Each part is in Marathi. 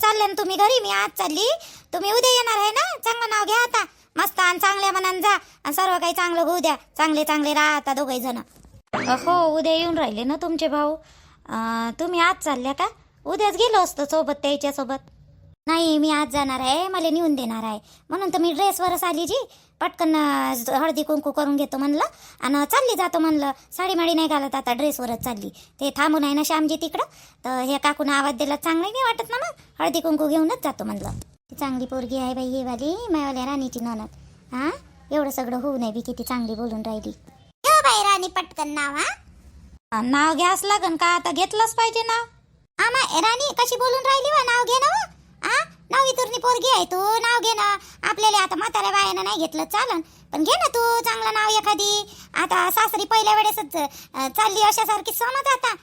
चालले ना तुम्ही घरी, मी आज चालली, तुम्ही उद्या येणार आहे ना. चांगलं नाव घ्या आता मस्त, आणि चांगल्या मनाने जा, आणि सर्व काही चांगलं होऊ द्या, चांगले चांगले राहा आता दोघे जण. हो उद्या येऊन राहिले ना तुमचे भाऊ. तुम्ही आज चालल्या का? उद्याच गेलो असतो सोबत त्याच्या सोबत. नाही मी आज जाणार आहे, मला नेऊन देणार आहे म्हणून तर मी ड्रेसवरच आली जी. पटकन हळदी कुंकू करून घेतो म्हणलं आणि चालली जातो म्हणलं. साडी माडी नाही घालत आता, ड्रेसवरच चालली. ते थांबून आहे ना श्यामजी तिकडं, तर हे काकून आवाज दिला चांगलं नाही वाटत ना, मग हळदी कुंकू घेऊनच जातो म्हणलं. ती चांगली पोरगी आहे बाई ही वाली, मायावाल्या राणीची ननद. हां एवढं सगळं होऊ नये बी किती चांगली बोलून राहिली. ठेव बाई राणी पटकन नाव. हा नाव घ्यास लागन का आता, घेतलंच पाहिजे नाव. आमा राणी कशी बोलून राहिली वा, नाव घे ना वा. नवी तुरनी पोरगी आहे तू, नाव घे ना. आपल्याला आता म्हाताऱ्या बायानं नाही घेतलं चालन, पण घे ना तू चांगलं नाव एखादी. आता सासरी पहिल्या वेळेसच चालली अशासारखी समज आता.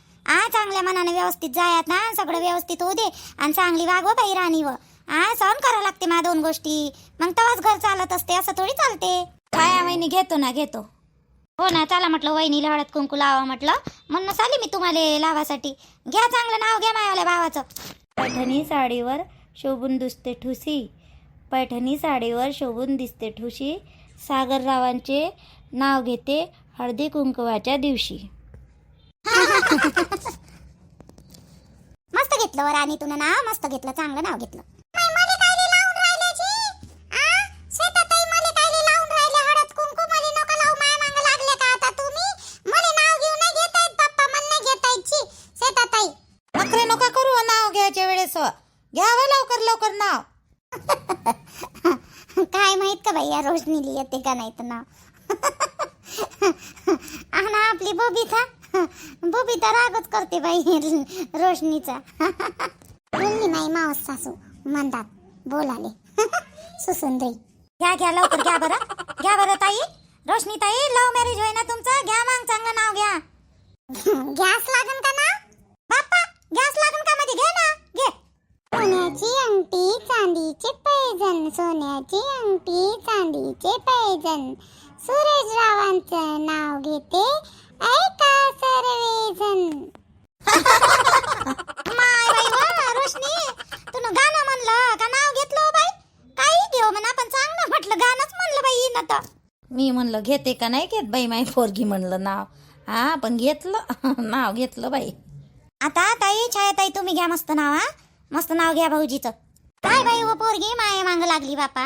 चांगल्या मनाने व्यवस्थित जायात ना, सगळं व्यवस्थित होऊ दे आणि चांगली वागव बाई राणी. व सहन करावं लागते मा दोन गोष्टी, मग तेव्हाच घर चालत असते, असं थोडी चालते. काय वहिनी घेतो ना घेतो. हो ना चला म्हटलं वहिनीला हळद कुंकू लावा म्हटलं, म्हणून आली मी तुम्हाला लावासाठी. घ्या चांगलं नाव घ्या मायावाल्या भावाचं. पैठणी साडीवर शोभून दिसते ठुसी, पैठणी साडीवर शोभून दिसते ठुसी, सागररावांचे नाव घेते हळदी कुंकवाच्या दिवशी. मस्त घेतलं वर आणि तुला नाव मस्त घेतलं, चांगलं नाव घेतलं. नका करू नाव घ्यायच्या वेळेस, घ्यावं लवकर लवकर नाव. काय माहित का बाई या रोशनीली येते का नाही तर नाव. ना आपली बबिता रागच करते बाई रोशनीचा. बोलली नाही मावस सासू म्हणतात बोलाले. सुसुंदरी घ्या लवकर घ्या बरं ताई. रोशनी ताई लव्ह मॅरेज होय ना तुमचं, घ्या मग चांगलं नाव घ्या. गॅस लागन का नाव बाप्पा, गॅस लागन का मध्ये घे ना घे. सोन्याची अंगठी चांदीचे पैजण, सोन्याची अंगठी चांदीचे पैजण, सुरेशरावांचं नाव घेते ऐका सर्वजण. माय बाई वा रोशनी, तू गाणं म्हणलं का नाव घेतलं बाई? काही देव म्हणा पण चांगलं म्हटलं, गाणंच म्हणलं बाई ना. तर मी म्हणलं घेते का नाही घेत बाई माय पोरगी म्हणलं नाव. पण घेतलं नाव घेतलं बाई. आता ताई छायाताई तुम्ही घ्या मस्त नाव. मस्त नाव घ्या भाऊजीचं. काय बाई व पोरगी माये मांग लागली बापा.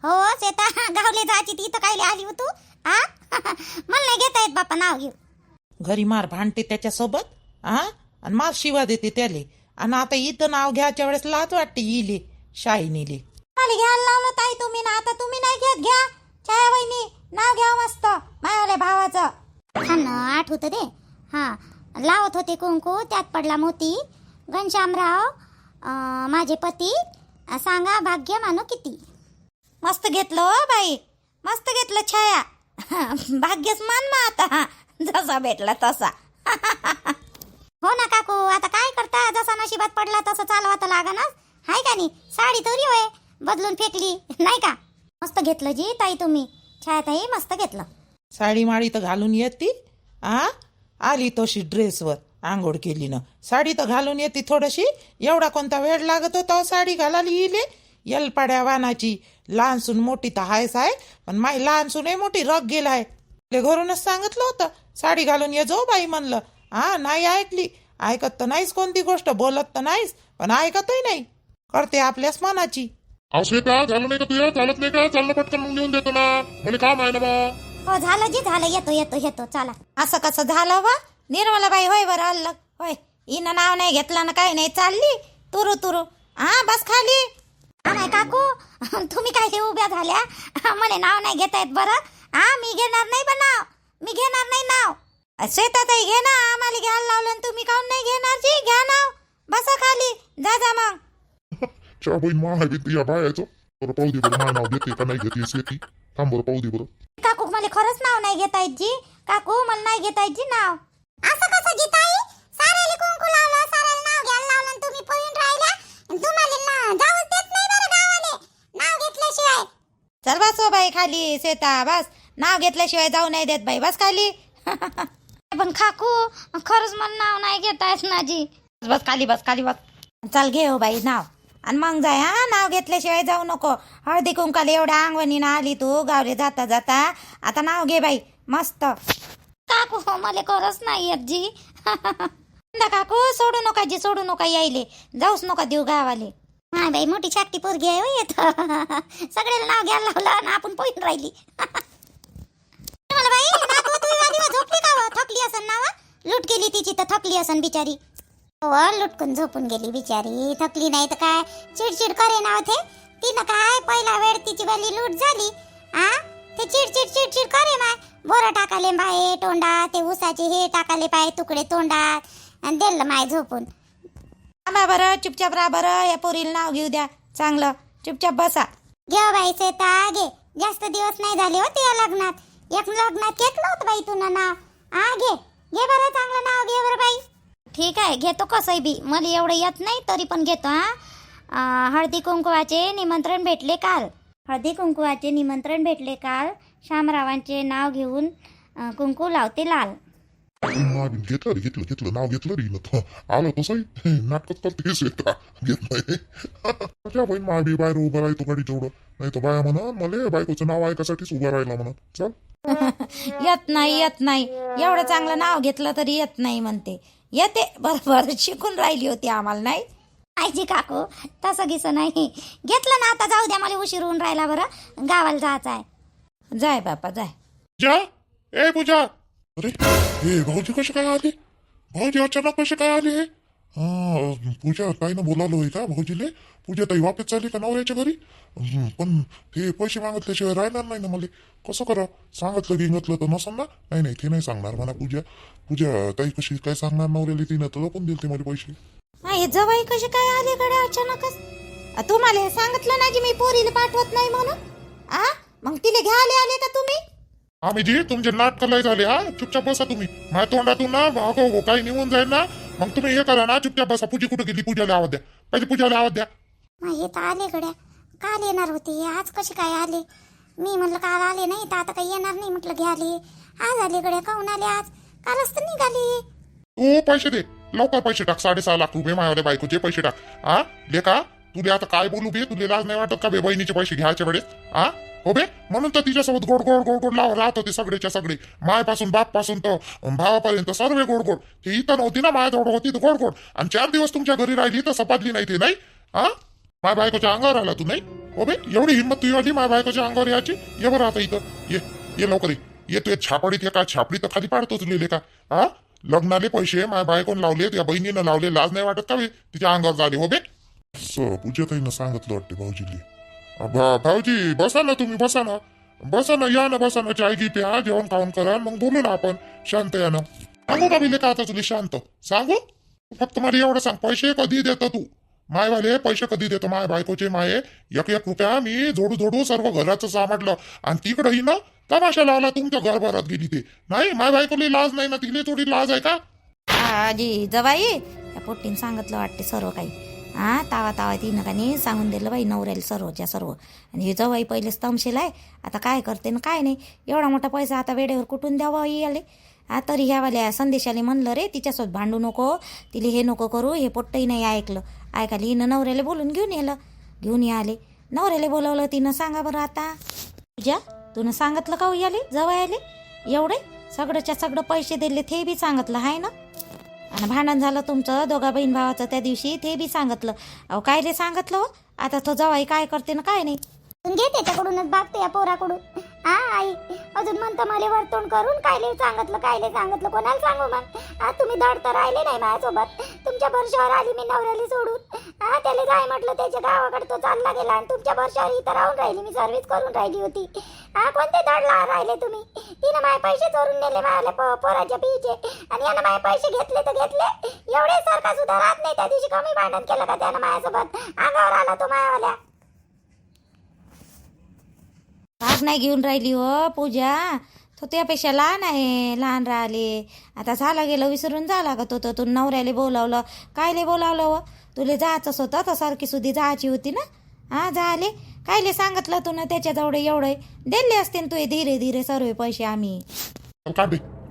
हो सेता गावले जायची ती तर काय आली हो तू. मला नाही घेता येत बापा नाव घेऊ. घरी मार भांडते त्याच्यासोबत आणि मार शिवा देते त्याले, आणि आता इथं नाव घ्यायच्या वेळेस लाज वाटते इले शाईनीले. मला घ्यायला लावलं ताई तुम्ही ना, आता तुम्ही नाही घेत. घ्या छाया वहिनी नाव घ्या मस्त मायावाल्या भावाचं. आठवत दे. लावत होते कुंकू त्यात पडला मोती, घनश्यामराव माझे पती, सांगा भाग्य मानो किती. मस्त घेतलं बाई, मस्त घेतलं छाया. भाग्यच मान मा आता जसा भेटला तसा. हो ना काकू, आता काय करता, जसा नशिबात पडला तसं चालवा तर लागणच हाय का नाही. साडी तरी होय बदलून फेकली नाही का. मस्त घेतलं जी ताई तुम्ही, छाया ताई मस्त घेतलं. साडी माडी तर घालून येते. आली तशी ड्रेसवर आंघोळ केली ना, साडी तर घालून येते थोडीशी. एवढा कोणता वेळ लागत होता साडी घालायला इले. येलपाड्या वानाची लहान सून मोठी तर हायच आहे, पण माई लहान सून आहे मोठी रग गेलाय. घरूनच सांगितलं होतं साडी घालून ये जो बाई म्हणलं. नाही ऐकली, ऐकत तर नाहीस कोणती गोष्ट, बोलत तर नाहीस पण ऐकतही नाही, करते आपल्याच मनाची. श्वेता झालं नाही का तुझ्या, चालत नाही का? चाललं पटकन मग लिहून देतो ना, म्हणजे काम आहे ना बा. हो झालं जी झालं, येतो चला. असं कसं झालं वा निर्मलाबाई? होय बरं आलं होय, हिनं नाव नाही घेतलं ना काही नाही, चालली तुरू. बस खाली. नाही काकू तुम्ही काय उभ्या झाल्या, मला नाव नाही घेता येत बरं. मी घेणार नाही बा नाव, मी घेणार नाही नाव. शेतातही घे ना, आम्हाला घ्यायला लावलं तुम्ही काऊन नाही घेणार जी? घ्या नाव, बसा खाली, जा मग. चा बाई मा आहे बी या बायाचं. बरं पाहू दे बरं, मा नाव घेते का नाही घेते शेती. थांब बरं पाहू दे बरं. काकू मला खरंच नाव नाही घेता येत जी. काकू मला नाही घेता येत जी नाव. असं कसं जी ताई, साऱ्याला कुंकू लावलं, साऱ्याला नाव घ्यायला लावलं, तुम्ही पळून राहिला. तुम्हाला जाऊच देत नाही बरं गावाले नाव घेतल्याशिवाय. चल बस हो बाई खाली शेता, बस. नाव घेतल्याशिवाय जाऊ नाही देत बाई, बस खाली. पण काकू खरंच मला नाव नाही घेता येत ना जी. बस खाली बस. चाल घे हो बाई नाव आणि मग जाय. हा, नाव घेतल्याशिवाय जाऊ नको. हळदी कुंकाला एवढ्या अंगवणीनं आली तू गावले जाता जाता. आता नाव घे बाई मस्त. काकू हो मला करच नाही येत जी. काकू सोडू नका जी, सोडू नका यायले, जाऊच नका देऊ गावाले. हा बाई मोठी छाकटी पोरगी आहे हो येत. सगळ्याला नाव घ्यायला लावलं आणि आपण पोईन राहिली. मला बाई नातू तू वाली झोपली का हो? थकली असन नावा, लूट केली तिची तर थकली असन बिचारी. हो लुटकून झोपून गेली बिचारी, थकली नाही तर काय चिडचिड करे ना होते तिनं. काय पहिला वेळ तिची वाली लूट झाली. आ ते चिडचिड चिडचिड करे माय. बोरं टाकाले बाय तोंडा, ते उसाचे हे टाकाले पाय तुकडे तोंडात आणि दिलं माय झोपून. आम्हा बरं चुपचाप राहा बरं. या पोरीला नाव घेऊ द्या चांगलं, चुपचाप बसा. घे बाई सेता घे, जास्त दिवस नाही झाले हो त्या लग्नात. एक लग्नात घेतलं होतं बाई तुला नाव. हा घे घे बरं चांगलं नाव घे बरं बाई. ठीक आहे घेतो कसंही बी, मला एवढं येत नाही तरी पण घेतो. हा हळदी कुंकवाचे निमंत्रण भेटले काल. हळदी कुंकवाचे निमंत्रण भेटले काल. शामरावांचे नाव घेऊन कुंकू लावते लाल. घेतलं नाव घेतलं रे न आलं तसं नाटक करते श्वेता घेत नाही. त्या बहीण मा बी बाहेर उभं राहतो गाडी तेवढं, नाही तर बाया म्हणा मला बायकोचं नाव ऐकासाठीच उभं राहिला म्हणा. चल येत नाही येत नाही, एवढं चांगलं नाव घेतलं तरी येत नाही म्हणते. येते बरोबर, शिकून राहिली होती आम्हाला नाही आईजी काकू. तसं गिसं नाही घेतलं ना. आता जाऊ द्या, मला उशीर होऊन राहिला बरं, गावाला जायचं आहे. जाय बापा जाय. जा ए पूजा. अरे हे भाऊजी कसे काय आले? भाऊजी अचानक कसे काय आले? पूजा काय ना बोलावलं का भाऊजीले? पूजा ताई वापस चालली का नवऱ्याच्या घरी? पण ते पैसे मागितल्याशिवाय राहणार नाही ना मला. कसं करा? सांगितलं गिंगतलं तर नसन ना? नाही ते नाही सांगणार म्हणा. पूजा ताई कशी काय सांगणार नवऱ्याला? तिनं तर कोण दिल ते मला पैसे? हे जवाई कसे काय आले कडे अचानकच? तुम्हाला सांगितलं ना जी मी पोरीला पाठवत नाही म्हणून. मग तिला घ्यायला आले का तुम्ही? आम्ही जी तुमचे नाटक लय झाले. चुपचाप बसा तुम्ही. माझ्या तोंडातून ना हो काही निघून जाईल ना, मग तुम्ही हे करा ना, चुपचाप बसा. पूजी कुठे गेली? पूजाला आवाज द्या, पहिले पूजाला आवाज द्या. हे तर आले गड्या, काल येणार होते, आज कसे काय आले? मी म्हटलं काल आले नाही तर आता काही येणार नाही म्हटलं घ्याले. आज आले गड्या, काहून आले आज? कालच तर निघाले. तू पैसे दे लवकर, पैसे टाक. 6.5 लाख रुपये माझ्या बायकोचे पैसे टाक. लेका तुले आता काय बोलू बे? तुले लाज नाही वाटत का बे बहिणीचे पैसे घ्यायच्या वेळेस? हो बे, म्हणून तर तिच्यासोबत गोड गोड गोड गोड राहत होते सगळेच्या सगळे. मायपासून बाप पासून तर भावापर्यंत सर्व गोड गोड. ते इथं नव्हती ना, माझ्याजवळ होती तर गोड गोड. आणि 4 दिवस तुमच्या घरी राहिली तर सपादली नाही ते नाही. माझ्या बायकोच्या अंगावर आला तू नाही? हो बे, एवढी हिंमत तुझी आली माझ्या बायकोच्या अंगावर याची? ये बरं आता इथं ये लवकर ये. तू छापडीत का छापडी तर खाली पाडतो तुले का? लग्नाले पैसे माझ्या बायकोन लावले, त्या बहिणीनं लावले. लाज नाही वाटत का बे तिच्या अंगावर झाले? हो बे पूजाताईनं सांगितलं वाटते भाऊजीली. भाऊजी बसा ना, तुम्ही बसा ना, या ना, बसा ना. चाय घी प्या, जेवण खाऊन करा, मग बोलू ना आपण शांत यानं. सांगू का बिले का आता तुला शांत सांगू? फक्त मला एवढं सांग, पैसे कधी देतो तू? मायवाले पैसे कधी देतो? माय बायकोचे माये 1-1 रुपया मी जोडू सर्व घराचं सामाटलं. आणि तिकडही ना तमाशा लावला, तुमच्या घरभरात गेली ते नाही. माय बायकोली लाज नाही ना? तिले थोडी लाज आहे का? आजी जवाई या पोट्टीने सांगितलं वाटते सर्व काही. तावा तिनं का नाही सांगून दिलं बाई नवऱ्याला सर्वच्या सर्व. आणि हे जवाई पहिलेच तमशेल आहे, आता काय करते ना काय नाही. एवढा मोठा पैसा आता वेळेवर कुठून द्यावा याले? तरी ह्यावाल्या संदेशाले म्हणलं रे तिच्यासोबत भांडू नको, तिले हे नको करू. हे पोट्टही नाही ऐकलं. ऐकायला हिनं नवऱ्याला बोलून घेऊन याले. नवऱ्याला बोलवलं तिनं. सांगा बरं आता तुझ्या तुनं सांगितलं का याले जवळ आले एवढे सगळंच्या सगळं पैसे दिले ते बी सांगितलं आहे ना? आणि भांडण झालं तुमचं दोघा बहीण भावाचं त्या दिवशी, ते बी सांगितलं. अहो काय रे सांगितलं हो? आता तो जवाई काय करते ना काय नाही. घे त्याच्याकडूनच बागते या पोराकडून. आई अजून म्हणतं मला वर्तवण करून कायले सांगितलं कोणाला सांगू मग? तुम्ही दड तर राहिले नाही माझ्यासोबत. तुमच्या भरशावर आली मी नवऱ्याला सोडून. त्याला जाय म्हटलं त्याच्या गावाकडे, तो चालला गेला. आणि तुमच्या भरशावर इथं राहून राहिली मी, सर्व्हिस करून राहिली होती. कोणते दड राहिले तुम्ही? तिनं माझे पैसे चोरून नेले माझ्या पोराच्या पिचे. आणि यानं माझे पैसे घेतले तर घेतले, एवढे सारखा सुद्धा राहत नाही. त्या दिवशी कमी भांडण केलं का त्यानं माझ्यासोबत? अंगावर आला तो मायावाल्या. भाग नाही घेऊन राहिली हो पूजा, तो त्यापेक्षा लहान राहिले. आता झाला गेलं, विसरून जा लागत होतं. तू नवऱ्याला बोलावलं, कायले बोलावलं हो? तुला जायचंच होतं तर सारखी सुद्धी जायची होती ना. झाले कायले सांगितलं तू ना त्याच्याजवळ एवढं दिले असते तू धीरे धीरे सर्व पैसे आम्ही.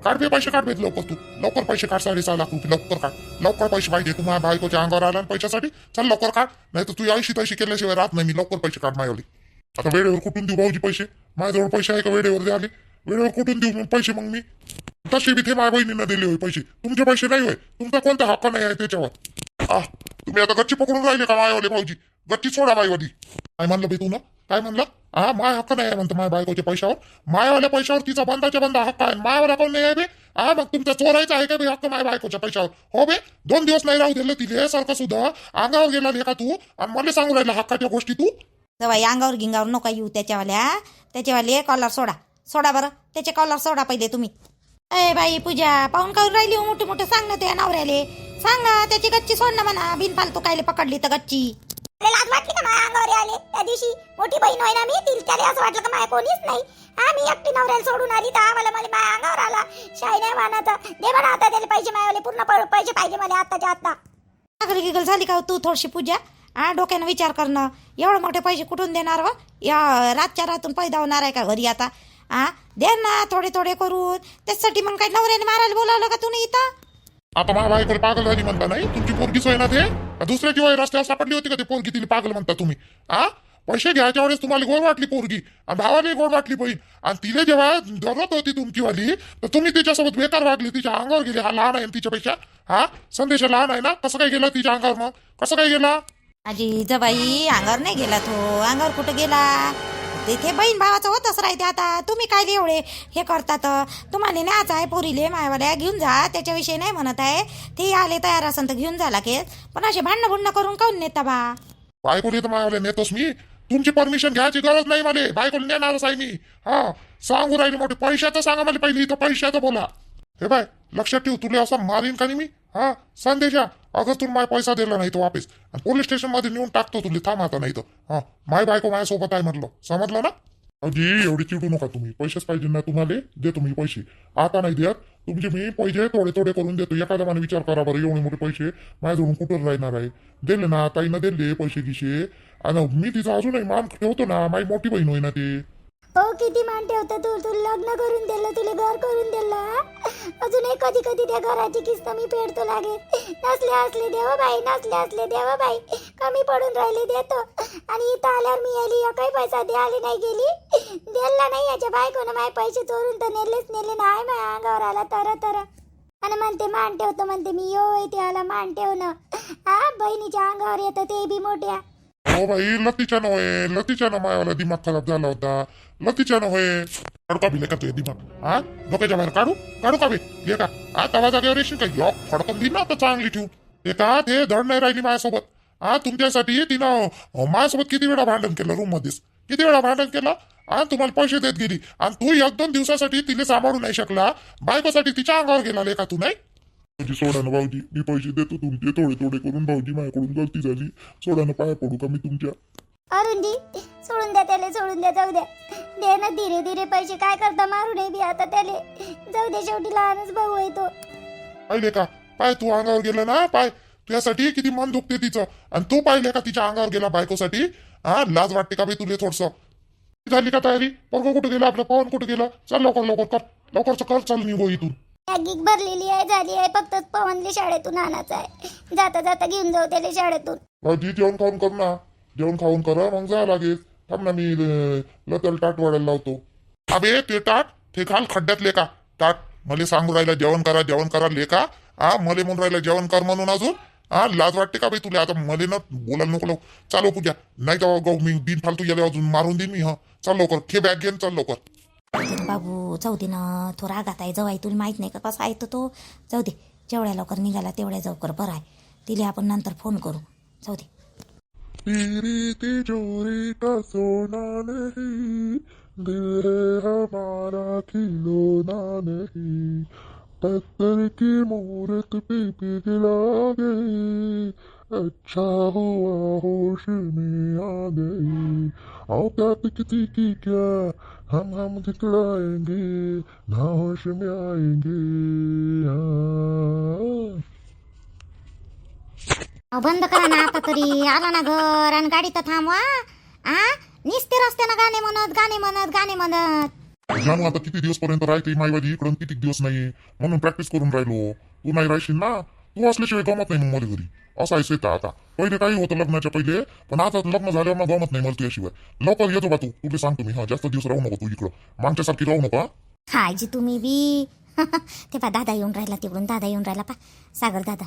काढ बे पैसे, काढ बे लवकर, तू लवकर पैसे काढ, 6.5 लाख रुपये लवकर काढ, लवकर पैसे पाहिजे तुम्हाला बायकोच्या अंगावर आला पैशासाठी. चल लवकर काढ, नाही तर तू ऐशी तैशी केल्याशिवाय राहत नाही मी. लवकर पैसे काढ माझ्यावली. आता वेळेवर कुठून देऊ भाऊजी पैसे? माझ्याजवळ पैसे आहे का वेळेवर आले? वेळेवर कुठून देऊ मग पैसे? मग मी तसे बी ते माझ्या बहिणीनं दिले होय पैसे, तुमचे पैसे नाही होय. तुमचा कोणता हक्क नाही आहे त्याच्यावर? तुम्ही आता गच्ची पकडून राहिले का मायावाले भाऊजी? गच्ची सोडा मायवाली. काय म्हणलं बे तू ना? काय म्हणलं? माय हक्क नाही आहे म्हणतो माझ्या बायकोच्या पैशावर. मायावाल्या पैशावर तिचा बंदाच्या बंदा हक्क आहे, मायावाला कोण नाही आहे बे? मग तुमचा चोरायचा आहे का बे हक्क माझ्या बायकोच्या पैशावर? हो बे, 2 दिवस नाही राहू दिलं तिले सारखं सुद्धा. अंगावर गेला का तू आणि मला सांगू राहिला हक्काच्या गोष्टी तू? जवाई अंगावर गिंगावर नका येऊ त्याच्यावाले कॉलर सोडा बरं, त्याचे कॉलर सोडा पहिले तुम्ही. अय बाई पूजा, पाहून काढून राहिली हो मोठे मोठे. सांग ना त्या नवऱ्याले, सांग ना त्याची गच्ची सोड ना म्हणा. बिनफालतू कायले पकडली तर गच्ची? लाज वाटली का माझ्या अंगावर आले? त्या दिवशी मोठी बहीण होय ना मी, त्याला असं वाटलं का माझ्या कोणीच नाही. मी एकटी नवऱ्याला सोडून आली तर आम्हाला माझ्या अंगावर आला. शाही नाही मानाचा. दे म्हणा आता त्याला पैसे, मायवाले पूर्ण पैसे पाहिजे मला आत्ताच्या आत्ता. पागल गिगल झाली का तू थोडीशी पूजा? डोक्यानं विचार करणं. एवढे मोठे पैसे कुठून देणार व? या रातच्या रातून पैदा होणार आहे का घरी आता? दे ना थोडे थोडे करून. त्यासाठी मग काय नवऱ्याने मारायला बोलावलं का तुम्ही इथं? आता माझ्या बायकोला पागल झाली म्हणता नाही? तुमची पोरगीच होय ना ते? दुसऱ्याची वय रस्त्यावर सापडली होती का ते पोरगी तिला पागल म्हणता तुम्ही? पैसे घ्यायच्या वेळेस तुम्हाला गोड वाटली पोरगी आणि भावाला गोड वाटली बहीण, आणि तिला जेव्हा धरत होती तुमची वाली तर तुम्ही तिच्यासोबत बेकार वागली, तिच्या अंगावर गेले. लहान आहे तिच्यापेक्षा. संदेश लहान आहे ना, कसं काय गेला तिच्या अंगावर? मग कसं काय गेला? आजी जबाई अंगावर नाही गेला तो. अंगावर कुठं गेला? ते बहीण भावाचं होतच राहते. आता तुम्ही काय एवढे हे करतात? तुम्हाला न्यायचं आहे पोरीले मायवाल्या, घेऊन जा. त्याच्याविषयी नाही म्हणत आहे. ते आले तयार असेल तर घेऊन जा लागेल, पण असे भांडणं भुंडणं करून काऊन नेता बा? बायकोला तर मायावाल्या नेतोस मी. तुमची परमिशन घ्यायची गरज नाही मला. बायकोला नेणारच आहे मी. सांगू राहिले मोठे. पैशाचं सांगा मला पहिली, इथं पैशाचं बोला. हे बाय लक्षात ठेव, तुला असं मारीन का नाही मी? संदेशा, अगं तुला माझा पैसा दिला नाही तो वापस आणि पोलीस स्टेशन मध्ये नेऊन टाकतो तुला. थांब आता, नाही तर माय बायको माझ्यासोबत आहे म्हटलं, समजलं ना? अजी एवढी चिडू नका तुम्ही. पैसेच पाहिजे ना तुम्हाला? देतो मी पैसे. आता नाही देत तुमचे मी पैसे थोडे थोडे करून देतो. एखादा मला विचार करा बरं, एवढे मोठे पैसे माझ्याजवळून कुठं राहणार आहे? दिले ना ताईनं, दिले पैसे गिशे. आणि मी तिचा अजूनही मान ठेवतो ना, माझी मोठी बहीण होई ना ती. हो किती मान ठेवतं तू. तुला लग्न करून दिलं, तुला घर करून दिलं. अजूनही कधी कधी त्या घराची किस्त मी फेडतो लागेल. नसले असले देवा बाई, नसले असले देवा बाई. कमी पडून राहिले देतो. आणि इथं आल्यावर मी आली, काही पैसा द्यायला नाही गेली. दिला नाही याच्या बायकोनं माझे पैसे चोरून तर नेले नाही. माझ्या अंगावर आला तर आणि म्हणते मान ठेवतो. म्हणते मी यो त्याला मान ठेवणं. बहिणीच्या अंगावर येतं ते बी मोठ्या. हो बाई, लतीच्यानं होय, लतीच्यानं मायावाला दिमाग खराब झाला होता. लतीच्यानं होय. काढू का बिले का तुझे दिमाग? डोक्याच्या बाहेर काढू का बे? हे का तवा जागेवर येशील का? लॉक फडकून दिली ना आता चांगली ठेवून. हे का ते धड नाही राहिली माझ्यासोबत. तुमच्यासाठी तिनं माझ्यासोबत किती वेळा भांडण केलं रूम मध्येच, किती वेळा भांडण केलं. तुम्हाला पैसे देत गेली आणि तू 1-2 दिवसासाठी तिला सांभाळू नाही शकला. बायकोसाठी तिच्या अंगावर गेला लेखा तू. नाही भाऊजी सोडा ना भाऊजी, मी पैसे देतो तुमचे थोडे थोडे करून. भाऊजी माझ्याकडून गलती झाली, सोडा ना, पाया पडू का मी तुमच्या? अरुंदी सोडून द्या त्याला, सोडून द्या, जाऊ द्या. दे ना धीरे धीरे पैसे. काय करता, मारू नाही बी आता त्याले. जाऊ दे, शेवटी लहानच भाऊ आहे तो. पाहिले का? पाय तू अंगावर गेला ना, पाय तुझ्यासाठी किती मन दुखते तिचं. आणि तू पाहिले का तिच्या अंगावर गेला बायकोसाठी? लाज वाटते का बी तुला थोडस? झाली का तयारी? पोरगं कुठे गेला आपलं? पवन कुठे गेला? चल लवकर लवकर कर, लवकर कर, चल निघू इथून. गीक भरलेली आहे, झाली आहे. फक्त पवनले शाळेतून आणायचं आहे. जाता जाता घेऊन जाऊ त्याला शाळेतून. भाऊजी जेवण खाऊन कर ना, जेवण खाऊन करा मग जा लागेल. थांब ना, मी लतेला टाट वाढायला लावतो. अबे ते टाट ते घाल खड्ड्यातले का टाट. मला सांगू राहिला जेवण करा लेका. मले म्हणून राहिला जेवण कर म्हणून अजून. लाज वाटते का बाई तुला? आता मले ना बोलायला नको लावू. चालो पूजा, नाही तर गो मी बिन फालतू गेले अजून मारून देईन मी. चल लवकर, खे बॅग घेऊन चल लवकर. बाबू जाऊ दे ना, तो रागात आहे. जवाई तुला माहित नाही का कसा आहे तो. जाऊ दे, जेवढ्या लवकर निघाला तेवढ्या लवकर बरं आहे. तिला आपण नंतर फोन करू. जाऊ दे. तेरी तिजोरी का सोना नहीं, दिल है हमारा खिलौना नहीं, पत्थर की मूरत पे पिघला गई, अच्छा हुआ होश में आ गई, औकात किसी की क्या, हम दिखलाएंगे, ना होश में आएंगे. बंद करा ना आता तरी. आला ना घर आणि गाडी तर थांबवा. निस्ते रस्त्यानं गाणे म्हणत. जानू आता किती दिवस पर्यंत राहते माईबाजी इकडून किती दिवस नाही म्हणून प्रॅक्टिस करून राहिलो. तू नाही राहशील ना, तू असल्याशिवाय गमत नाही मग मला घरी. असं आहे श्वेता. आता पहिले काही होतं लग्नाच्या पहिले, पण आता लग्न झाल्यावर ना गमत नाही मला तुझ्याशिवाय. लवकर येतो बा तू, तुला सांगतो मी. हा जास्त दिवस राहू नको तू इकडं, मागच्यासारखी राहू नको. हा आजी तुम्ही बी ते पा दादा येऊन राहिला तिकडून, दादा येऊन राहिला पा, सागर दादा.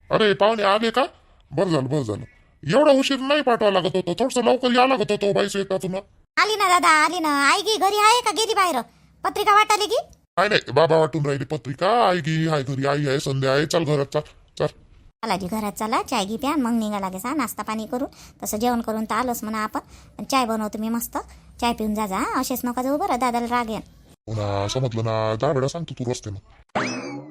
अरे पाहुणे आले का? बरं झालं बरं झालं. एवढा उशीर नाही पाठवा लागत होतं, थोडस लवकर या लागत होतं बाई श्वेता तुला. आली ना दादा, आली ना. आई गी घरी आहे का गेली बाहेर? पत्रिका वाटाली की? नाही नाही, बाबा वाटून राहिली पत्रिका. आई गी हाय घरी, आई आहे, संध्या आहे. चल घरात चल चल. चला जी घरात चला, चाय घी प्या, मग निघा लागेल. हा नाश्ता पाणी करून, तसं जेवण करून तर आलोच म्हणा आपण. चाय बनवतो मी मस्त, चाय पिऊन जा. असेच नका जाऊ बरं, दादाला राग येईन. पुन्हा समजलं ना, 10 वेळा सांगतो तू रस्त्यानं.